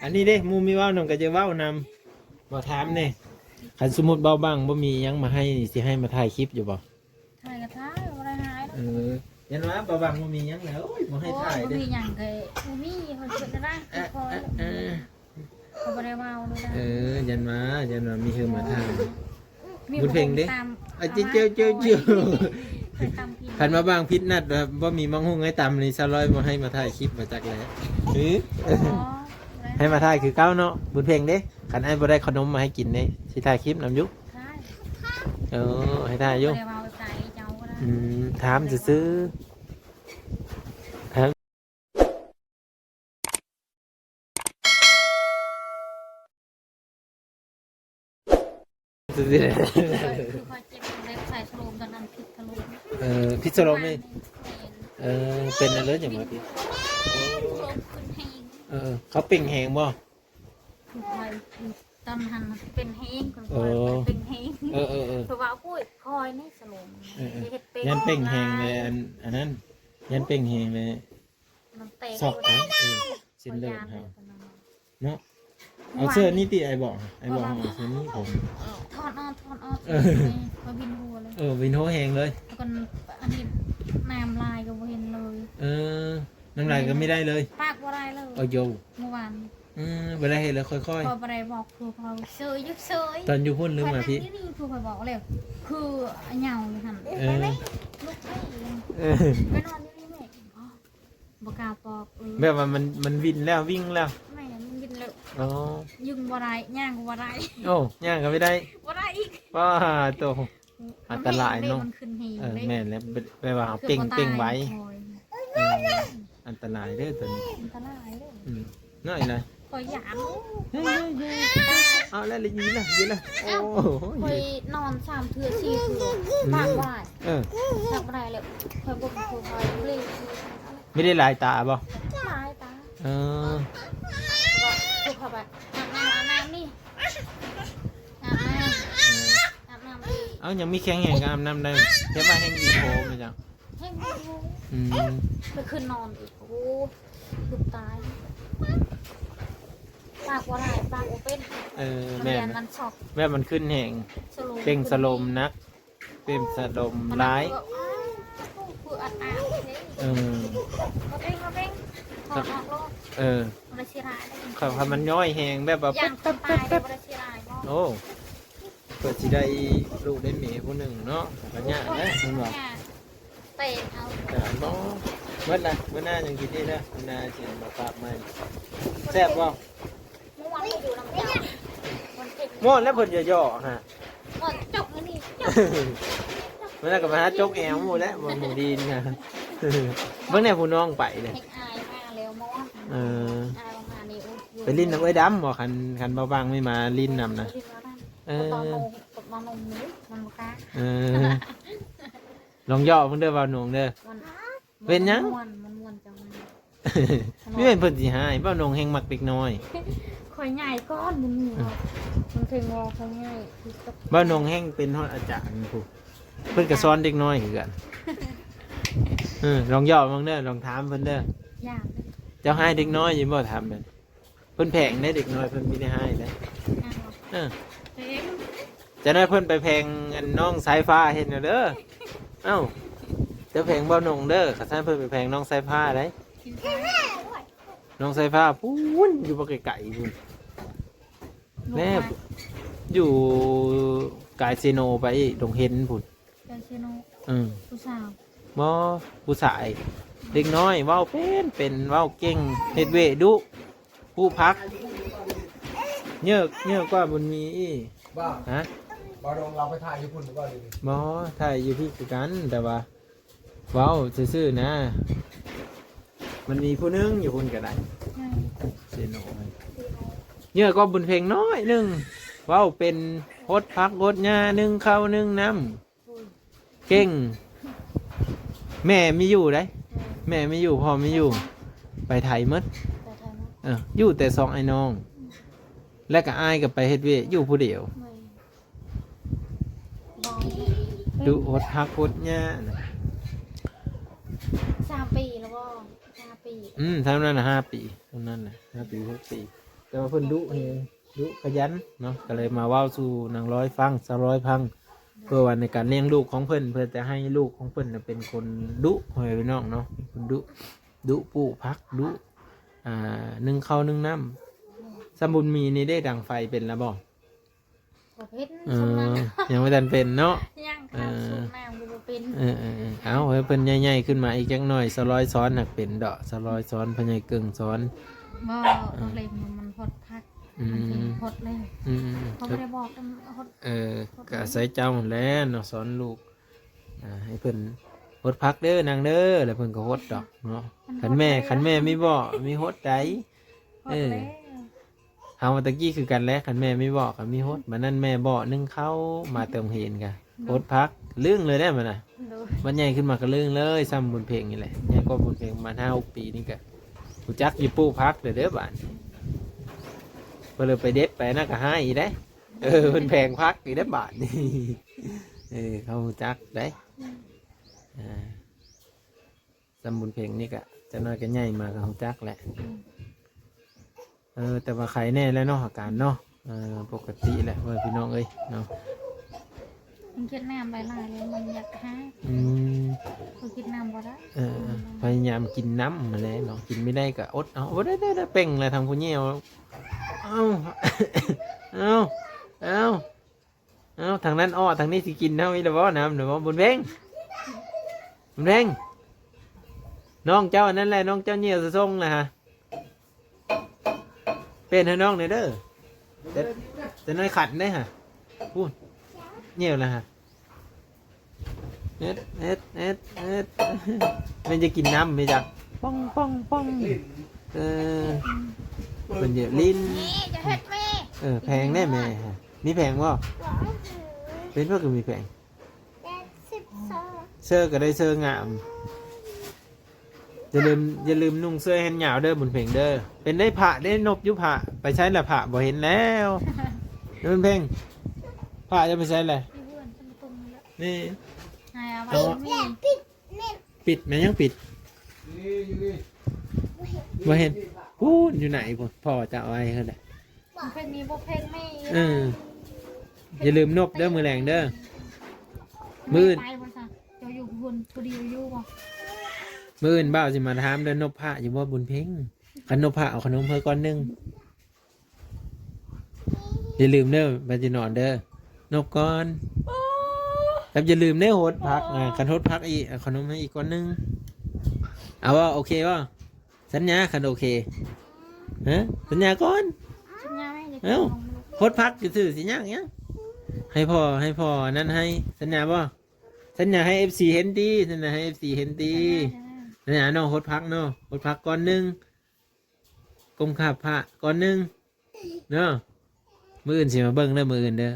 อันนี้เด้มูมีเว้าน้องก็จะเว้านำบ่ถามนี่คันสมมุติเบาบ้างบ่มีหยังมาให้นี่สิให้มาถ่ายคลิปอยู่บ่ ถ่ายกระทายอะไรหาย เออยันว่าเบาบ้างบ่มีหยังแล้วโอ้ยบ่ให้ถ่าย โอ้ เด้ มีอย่างเคยมีคนเกิดได้คอยเขาไม่ได้ว่าเลยนะ ยันว่ามีเธอมาถ่าย มี บุญเพ็งเด้ ตาม เจ้า เคยตามกิน คันมาบ้างพิษนัดว่ามีมังหุงให้ตำนี่ซะร้อยมาให้มาถ่ายคลิปมาจากแล้วให้มาถ่ายคือเก้าเนาะบุญเพ็งเด้คันไอ้บ่ได้ขนมมาให้กินเด้สิถ่ายคลิปนำยุให้ถ่ายยุ ไม่ได้ว่าใจเจ้าก็ได้ ถามซื้อถามซื้อ คือคอยเจ็บเล็บใส่ชโลมตอนนั้นผิดทะลุ พิษโลมนี่เป็นอะไรอย่างไรพี่ เขาเป่งแหงบ่ ตอนหันเป็นเฮงคนคอยเป็นเฮงเพราะว่าปุ้ยคอยนี่สลม ยันเป่งแหงเลยอันนั้นยันเป่งแหงเลยสอกนะสิ้นเลือดครับเนาะเอาเสื้อนี่ตีไอ้บอกเอาเสื้อนี่ผม ถอดออกมาบินหัวเลย วินโฮแหงเลย แล้วก็อันนี้น้ำลายก็บ่เห็นเลย น้ำลายก็ไม่ได้เลย ปากบ่ได้เลย โย เมื่อวาน เวลาเห็นแล้วค่อย พอบ่ได้บอกครูเขาเซยยึกเซย ๆตอนอยู่พุ่นลืมมาพี่ นี่ครูเขาบอกเลยคือเหงาอยู่หั่นไปไหมลุกไปนอนอยู่นี่แม่บ่กล้าปอก แบบว่ามันวินแล้ววิ่งแล้ว แม่มันกินเลย อ๋อ ยึงบ่ได้ย่างก็บ่ได้ โอ้ย่างก็ไม่ได้ บ่ได้อีก ว้าตัวอันตรายเนาะ มันขึ้นหี แม่นแล้วไปว่าเป่งไว้อันตรายเด้อตัวนี้ อันตรายเด้อ น้อยนะ คอยหยาม เอาแล้วเลยยีละโอ้โห คอยนอน3เทื่อ4เทื่อปากบ่ได้ปากบ่ได้แล้วคอยบ่คอยเลย ไม่ได้ลายตาบ่ ตายตา ถูกเข้าไปอาบน้ำนี่อาบน้ำดี เอายังมีแข็งแห่งอาบน้ำได้แค่ว่าแห้งดีโพมาจัง ให้ดู ไปคืนนอนอีกโอ้ถูกตายปากว่าไรปากโอเป็น แม่ มันช็อก แม่มันขึ้นแห่งเป่งสลมนักเป็นสลมร้ายคืออัดอัดเขาเป้งถอดออกโลกมันชิรายได้ เขามันย่อยแหงแบบว่า ย่างคนตายได้มันชิรายบ่ โอ้เปิดสิได้ลูกได้เมียผู้หนึ่งเนาะปัญญาได้คุณบอก เตะเอา แต่บ่เมื่อไรเมื่อหน้ายังกินได้นะเมื่อหน้าเสียงมาฝากใหม่แซ่บบ่ เมื่อวานอยู่ลำยาวันเจ็บ ม่วนแล้วเพิ่นจะย่อฮะ หมดจบแล้วนี่ เมื่อไหร่ก็มาหาจกแอวหมูแล้วหมูดีนะเมื่อไหร่ผู้น้องไปเลย เฮ็ดอายมาแล้วมออายมานี่ ไปลิ้นน้ำไอ้ดำบ่คันเบาบางไม่มาลิ้นนำนะตอนนมนี้มันบ่กล้า ลองย่อเพิ่นเด้อเบาหนวงเด้อ เป็นยัง มันม่วนจัง นี่เป็นเพิ่นสิหายเบาหนวงแห่งมักเด็กน้อย ข่อยใหญ่ก้อนมันเคยงอเขาง่าย เบาหนวงแห่งเป็นฮอดอาจารย์ผู้เพิ่นก็สอนเด็กน้อยคือกันลองย่อเบิ่งเด้อลองถามเพิ่นเด้อ ยาก เจ้าให้เด็กน้อยอยู่บ่ถามเพิ่นเพิ่นแพงได้เด็กน้อยเพิ่นมีได้ให้ได้เต็ม จะได้เพิ่นไปแพงอันน้องสายฟ้าเห็นเด้อเอ้าจะแพงเบาหนงเด้อข้าท่านเพิ่นไปแพงน้องสายฟ้าได้ กินไป น้องสายฟ้าพูนอยู่บ่ไกลๆพุ่นแม่อยู่กายเซโนไปดงเห็นพุ่น เจ้าชิโนผู้สาว บ่ผู้ชายเด็กน้อยเว้าเป็นเว้าเก่งเฮ็ดเวดุผู้พักเยอะกว่าบุญมีบ้าฮะบาดงเราไปถ่ายญี่ปุ่นหรือเปล่าดิ บ่ถ่ายอยู่พี่คือกันแต่ว่าเว้าซื่อๆนะมันมีผู้นึงอยู่พุ่นก็ได้เซโนเยอะก็บุญเพลงน้อยนึงเว้าเป็นโคตรพักโคตรหญ้านึงข้าวนึงน้ำเก่งแม่ไม่อยู่ได้แม่ไม่อยู่พ่อไม่อยู่ไปไทยมดอยู่แต่สองไอ้น้องและก็อายกับไปเฮ็ดเวอยู่ผู้เดียวดูโคตรพักโคตรหญ้า3 ปีแล้วบ่5 ปีเท่านั้นนะ5 ปีเท่านั้นนะ5 ปี6 ปี แต่ว่าเพิ่นดุนี่ดุขยันเนาะก็เลยมาเว้าสู่นางร้อยฟังสาวร้อยพังเพื่อว่าในการเลี้ยงลูกของเพิ่นเพื่อจะให้ลูกของเพิ่นน่ะเป็นคนดุหอยพี่น้องเนาะเป็นคนดุปลูกผักดุนึ่งข้าวนึ่งน้ำสมบุญมีนี่ได้ดังไฟเป็นแล้วบ่ บ่เป็น เอ สุนั อยังไม่ทันเป็นเนาะ ย่างข้าวสุน้ำบ่เป็น เอาเฮ้ยเป็นใหญ่ๆขึ้นมาอีกจักหน่อยสลอยซ้อนหักเป็นดอกสลอยซ้อนพญายกึ่งซ้อน บ่ต้องเล่นมันพดพัก อืม พดเลย อืม เขาไม่ได้บอกกันพด ก็อาศัยเจ้าหั่นแหล้วเนาะสอนลูกให้เพิ่นฮดพักเด้อนางเด้อแล้วเพิ่นก็ฮดดอกเนาะขันแม่ไม่บอกมีฮดใด พดแล้ว เฮาตะกี้คือกันแหล้วขันแม่ไม่บอกก็มีฮดบัดนั้นแม่บอกนึ่งข้าวมาเติมเห็นกันฮดพักเรื่องเลยได้มันน่ะ ดู มันใหญ่ขึ้นมาก็เรื่องเลยซ้ำบนเพลงนี่แหละใหญ่ก็บนเพลงมา5-6 ปีนี่ก็รู้จักอยู่ปูพักเด้อบ้านเพิ่นเลยไปเด็ดไปน่าก็หาอีกได้เพิ่นแพงพักอีกได้อบาทนี่เขารู้จักได้ซ้ำบนเพลงนี่ก็จะน้อยก็ใหญ่มาก็รู้จักแหละแต่ว่าใครแน่แล้วเนาะอาการเนาะปกติแหละเว้ยพี่น้องเอ้ยเนาะ มันคิดน้ำหลายๆเลยมันอยากหา อืม คือคิดน้ำบ่ได้ พยายามกินน้ำมาแล้วเนาะกินไม่ได้ก็อดเอาได้เป่งเลยทำคุณเงี้ยวเอาเอาทางนั้นอ้อทางนี้สิกินเท่านี้เลยว่าน้ำเดี๋ยวว่าบุญเพ่งน้องเจ้าอันนั้นแหละน้องเจ้าเงี้ยวสะทรงนะฮะเป็นให้น้องหน่อยเด้อจะน้อยขัดได้ฮะพูดเงี้ยวนะฮะเอ็ดมันจะกินน้ำไหมจ๊ะป้องเป็นเยอะลิ้น นี่จะเฮ็ดแม่ แพงแน่แม่ฮะมีแพงบ่เป็นเพื่อก็มีแพงเสื้อก็ได้เสื้องามอย่าลืมนุ่งเสื้อแขนยาวเด้อบุญเพ่งเด้อเป็นได้ผ้าได้นบยุผ้าไปใช้ละผ้าบ่เห็นแล้วนี่บุญเพ่งผ้าจะไปใช้อะไร ที่เพื่อนฉันตรงนี้แล้ว นี่ ให้เอาไว้มี ปิดแม่ยังปิด นี่อยู่นี่ บ่เห็นพูดอยู่ไหนพ่พ่อจะเอาไว้เท่าไหร่ เพลงนี้บ่เพลงแม่ อย่าลืมนบเด้อมือแรงเด้อ มื้อ ไปบ่ซะเจ้าอยู่พุ่นผู้เดียวอยู่บ่ มื้ออื่นบ่าวสิมาถามเด้อนบผ้าอยู่บ่บุญเพ่งคันนบผ้าเอาขนมเพิ่นก้อนหนึงอย่าลืมเด้อบัดสินอนเด้อนบก่อนแล้วอย่าลืมเด้อโหดพักคันโหดพักอีกเอาขนมให้อีกก้อนหนึงเอาว่าโอเคบ่สัญญาคันโอเคฮะสัญญาก่อน สัญญาแม่จะ เอ้า โพดพักจะสื่อสิยากเนี้ยให้พ่อนั่นให้สัญญาบ่สัญญาให้ FC เห็นดีสัญญาให้ FC เห็นดีสัญญาเนาะโพดพักเนาะโพดพักก่อนหนึงกลมขาบผ้าก่อนหนึงเนาะมื้ออื่นสิมาเบิ่งเด้อมื้ออื่นเด้อ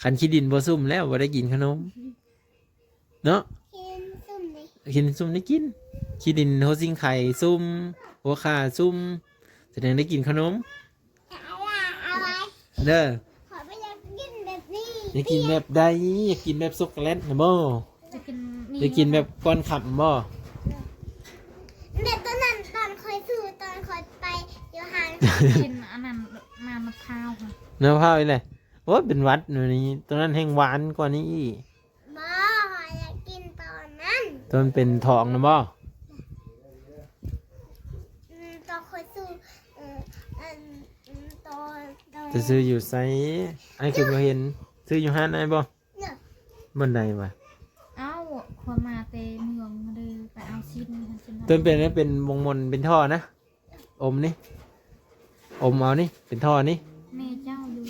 คันขี้ดินบ่ซุ่มแล้วบ่ได้กินขนมเนาะกินซุ่มได้กินขี้ดินโฮซิงไข่ซุ่มหัวขาซุ่มแสดงได้กินขนมเด้อ ขอไปอยากกินแบบนี้ อยากกินแบบใดอยากกินแบบช็อกโกแลตนะบ่ จะกิน อยากกินแบบก้อนขับบ่ เด็กตอนนั้นตอนคอยสู้ตอนคอยไปอยู่ห่าง กินอันนั้นน้ำมะพร้าวค่ะ เนื้อผ้าไปเลยโอ้ยเป็นหวัดหนูนี่ตอนนั้นแห้งหวานกว่านี้อีก บ่ขออยากกินตอนนั้น ตอนเป็นทองนะบ่ ตอนคอยสู้ตอน จะซื้ออยู่ไซไอ้คือบ่เห็นซื้ออยู่ห้านไอ้บ่ เนี่ย บนใดวะ เอ้าคนมาเตเมืองมาเลยไปเอาชิ้นกันชิ้น ต้นเป็นนี่เป็นวงมนเป็นท่อนะอมนี่อมเอานี่เป็นท่อนี่ แม่เจ้าอยู่เล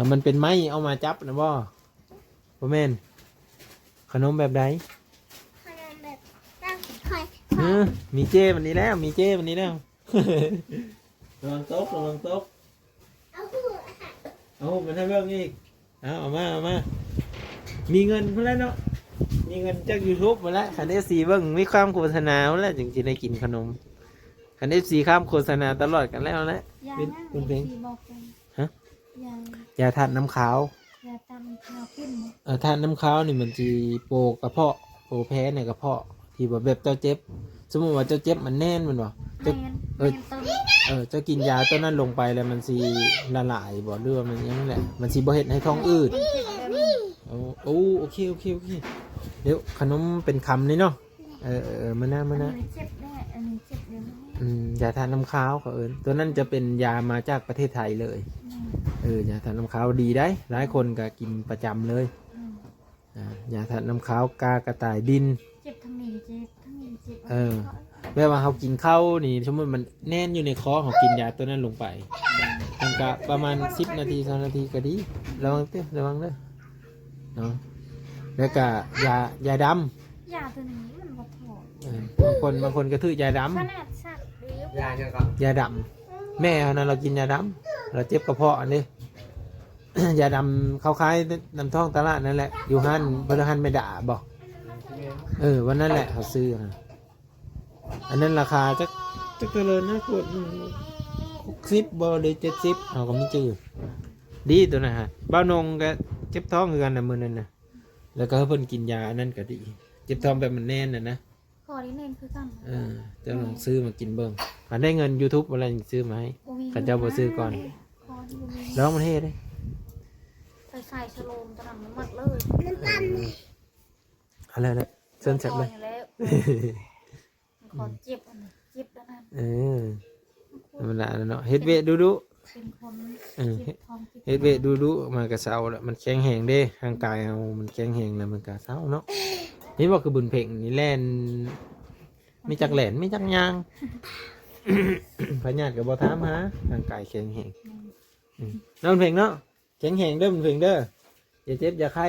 ย มันเป็นไม้เอามาจับนะบ่บ่แม่นขนมแบบใด ขนมแบบตั้งคอย มีเจ้วันนี้แล้วมีเจ้วันนี้แล้ว ระวังตกเอาหูค่ะ เอามันให้เบิ่งอีกเอามามีเงินเพื่อแล้วเนาะมีเงินจาก YouTube มาแล้วคัน FC เบิ่งมีความโฆษณาแล้วจึงสิได้กินขนมคัน FC ข้ามโฆษณาตลอดกันแล้วแหละ ยา เป็น นั่ง เป็นเพลง สีบอกกัน ฮะ ยา อย่าทานน้ำขาว ยาตำข้าวขึ้น ทานน้ำขาวนี่มันสิโปกระเพาะโปแพ้ในกระเพาะที่ว่าแบบเจ้าเจ็บ สมมุติว่าเจ้าเจ็บมันแน่นมันบ่ แม เจ้าน แมนต้น เจ้ากินยาตัวนั้นลงไปแล้วมันสิละลายบ่หรือว่ามันยังนั่นแหละมันสิบ่เฮ็ดให้ท้องอืดโอ้โอเคเดี๋ยวขนมเป็นคำนี่เนาะมานะ อันนี้เจ็บได้อันนี้เจ็บเดี๋ยวนี้ ยาทานน้ำค้าวเขาตัวนั้นจะเป็นยามาจากประเทศไทยเลยยาทานน้ำค้าวดีได้หลายคนก็กินประจำเลยยาทานน้ำค้าวกากระต่ายดิน เจ็บทั้งนี้เจ็บทั้งนี้เจ็บ แม้ว่าเขากินข้าวนี่สมมติมันแน่นอยู่ในคอเขากินยาตัวนั้นลงไปมันก็ประมาณ10 นาที20 นาทีก็ดีระวังเด้อเนาะแล้วก็ยาดำ ยาตัวนี้มันบ่พอ บางคนก็ถือยาด ขนาดสัตว์หรือย าเนี่ยครับ ำยาดำแม่เขานะเรากินยาดำเราเจ็บกระเพาะอันนี้ ยาดำเขาขายน้ำท่องตลาดนั่นแหละอยู่หันพระหันไม่ด่าบอกวันนั้นแหละเขาซื้อนะอันนั้นราคาจักเจริญนะขวด60บ่หรือ70เขาก็ไม่จืดดีตัวนะฮะบ้าวนงก็เจ็บท้องเหมือนกันนะมือนั้นนะแล้วก็ให้เพิ่นกินยาอันนั้นก็ดีเจ็บท้องแบบมันแน่นนะ ขอที่เน้นคือกัน จะลองซื้อมากินเบิ่งมันได้เงิน YouTube อะไรซื้อมาให้ข้าเจ้าบ่ซื้อก่อน ขอที่บ่มี ร้องมันเฮ็ดเด้ ใส่ชะโลมตะหนังน้ำมัดเลย อะไรเลยเส้นเสร็จเลย แล้วขอเจ็บอันนี้เจ็บแล้วนั่น ธรรมดาแล้วเนาะเฮ็ดเวทดู เป็นคน ๆ เจ็บท้องเจ็บ เฮ็ดเวทดูๆมากระเซาแล้วมันแข็งแรงเด้ร่างกายเอามันแข็งแรงแล้วมันกระเซาเนาะนี่ว่าคือบุญเพ่งนี่แล่นมีจักแหลนมีจักยาง พญาติก็บ่ถามหาร่างกายแข็งแรงน้องเพ่งเนาะแข็งแรงเด้อบุญเพ่งเด้ออย่าเจ็บอย่าไข้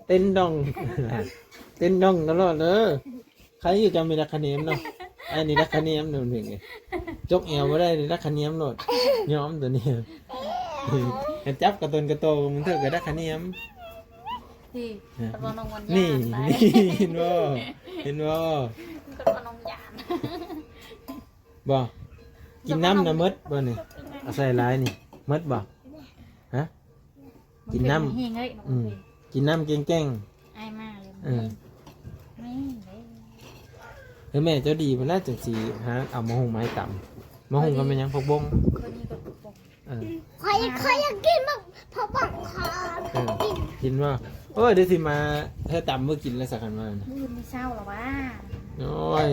เต้นดอง เต้นดองตลอดเด้อใครอยู่จำเป็นรักคะเนียมเนาะอันนี้รักคะเนียมเด้อบุญเพ่งนี่จกแอวบ่ได้นี่รักคะเนียมโลดยอมตัวนี้ จับกระตนกระโตมึงเถอะกระดักคะเนียม ที่ตะวันองวันยา นี่ น เห็นบ่ตะวันองยาน บ่กินน้ำนะมดบ่นี่เอาใส่ลายนี่มดบ่ฮะ กินน้ำ เฮงเอ้ย กินน้ำเก่ง ไอ้มาเลย ไม่เลย ๆแม่เจ้าดีมันน่าจังสีฮะเอามะฮุงมาให้ตำมะฮุงก็เป็นหยังพวกบง คนนี้ก็ปก คอยอยากกินแบบพอบอกคอ กินว่าโอ้ยเดี๋ยวสิมาเธอตำเมื่อกินแล้วสักคันมานะ มือไม่เศร้าหรอวะ โอ้ย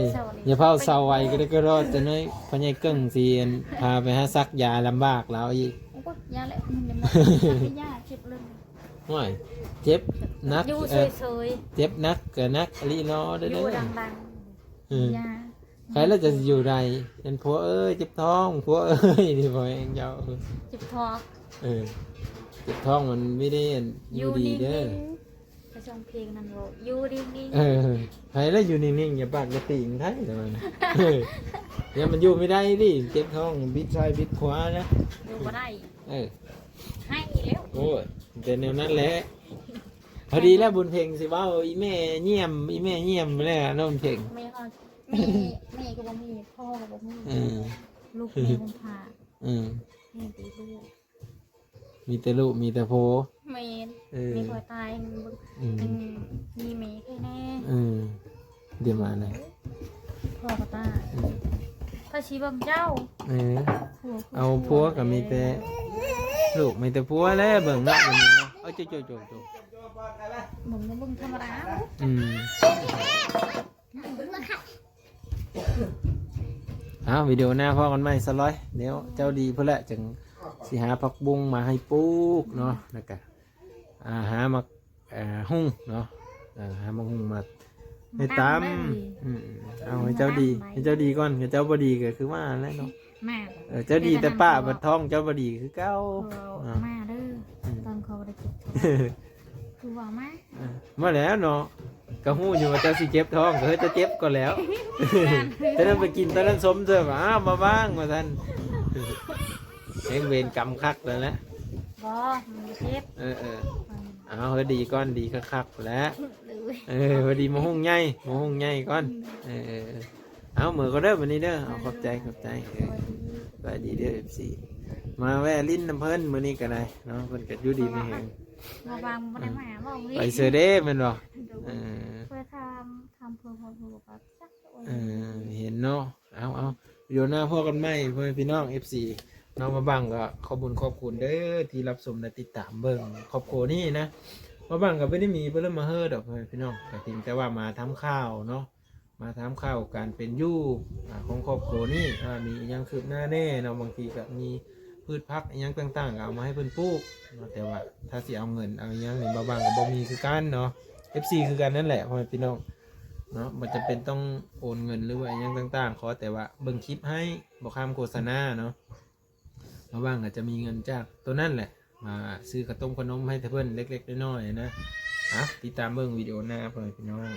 อย่าเผาเสาไว้ก็ได้ก็รอดแต่น้อยพ่อใหญ่เกิ้งสิพาไปหาซักยาลำบากแล้วอีก โอ้ยยาแหละมันจะมาไม่ยาเจ็บเลย ห่วยเจ็บนัก อยู่เฉย เจ็บนักกับนักอลีนอได้ ๆอ เล ยู่ ย ดังๆยา ใครแล้วจะอยู่ใดเป็นผัวเอ้ยเจ็บท้องผัวเอ้ยที่พ่อเองเจ้า เจ็บท้อง เจ็บท้องมันไม่ได้อยู่ดีเด้อ ไปชมเพลงนั่นโลอยู่ดีๆ ใครแล้วอยู่นิ่งๆอย่าปากอย่าติ่งไทยแต่มันเนี่ยมันอยู่ไม่ได้ดิเจ็บท้องบิดซ้ายบิดขวานะ อยู่บ่ได้ เออ ให้แล้ว โอ้ยเป็นแนวนั้นแหละพอดีแล้วบุญเพ่งสิว่าอีแม่เงียบอีแม่เงียบไปแล้วน้องเพ่ง แม่ก็แม่ก็บ่มีพ่อก็บ่มี อืม ลูกแม่คงพา อืม แม่ตีลูก มีแต่ลูกมีแต่โพ แม่ Ừ. มีคอยตาย อืม มีแม่แค่แน่ อืมเดี๋ยวมานะ พ่อก็ตายพระชีบังเจ้า เอาพัวกับมีแต่ลูกมีแต่พัวแล้วเบิ่งเนาะวันนี้เนาะเอ้ยโจ มึงก็มึงธรรมดา อืมเอาวิดีโอหน้าพ่อกันไหมสร้อยเดี๋ยวเจ้าดีเพื่อแหละจึงสิหาผักบุ้งมาให้ปลูกเนาะนะกะหามาหุ่งเนาะหามาหุ่งมาให้ตามเอาให้เจ้าดีก่อนให้เจ้าบดีก็คือว่าแล้วเนาะ มา เจ้าดีแต่ป้าบัดท้องเจ้าบดีคือเก้า มาเด้อตอนเขาได้เก็บคือว่ามา มาแล้วเนาะก็หู้อยู่ว่าเจ้าสิเจ็บท้องก็เฮ้ยจะเจ็บก่อนแล้วจะนั่นไปกินตอนนั้นสมเจอมาบ้างมาท่านเองเวรกรรมคักแล้วนะ บ่มันเจ็บ เอาเฮ้ยดีก้อนดีคักๆแล้วพอดีมาหุ่งใหญ่ก้อนเอามือก็เด้อวันนี้เด้อเอาขอบใจไปดีเด้อFCมาแวะลิ้นน้ำเพิ่นมื้อนี้ก็ได้เนาะเพิ่นก็อยู่ดีไม่แห้ง มาบางบ่ได้มาบ่ ไปเสือเด้แม่นบ่ เพื่อทำเพื่อพ่อกับจัก เห็นเนาะเอาวิดีโอหน้าพ่อกันไหมพ่อแม่พี่น้อง FC น้องมาบังก็ขอบคุญขอบคุณเด้อที่รับชมและติดตามเบิ่งครอบครัวนี้นะมาบังก็ไม่ได้มีเพิ่นมาเฮ็ดดอกพ่อแม่พี่น้องแต่เพียงแต่ว่ามาทำข้าวเนาะมาทำข้าวการเป็นอยู่ของครอบครัวนี้มีอิหยังคืบหน้าแน่เนาะบางทีก็มีพืชผักอิหยังต่างๆก็เอามาให้เพิ่นปลูกเนาะแต่ว่าถ้าสิเอาเงินเอาอิหยังนี่มาบังก็บ่มีคือกันเนาะ FC คือกันนั่นแหละพ่อแม่พี่น้องเนาะมันจะเป็นต้องโอนเงินหรือว่าอิหยังต่างๆขอแต่ว่าเบิ่งคลิปให้บ่ข้ามโฆษณาเนาะมาบังก็จะมีเงินจากตัวนั่นแหละมาซื้อขนมให้เพิ่นเล็กๆน้อยๆนะติดตามเบิ่งวิดีโอหน้าพ่อแม่พี่น้อง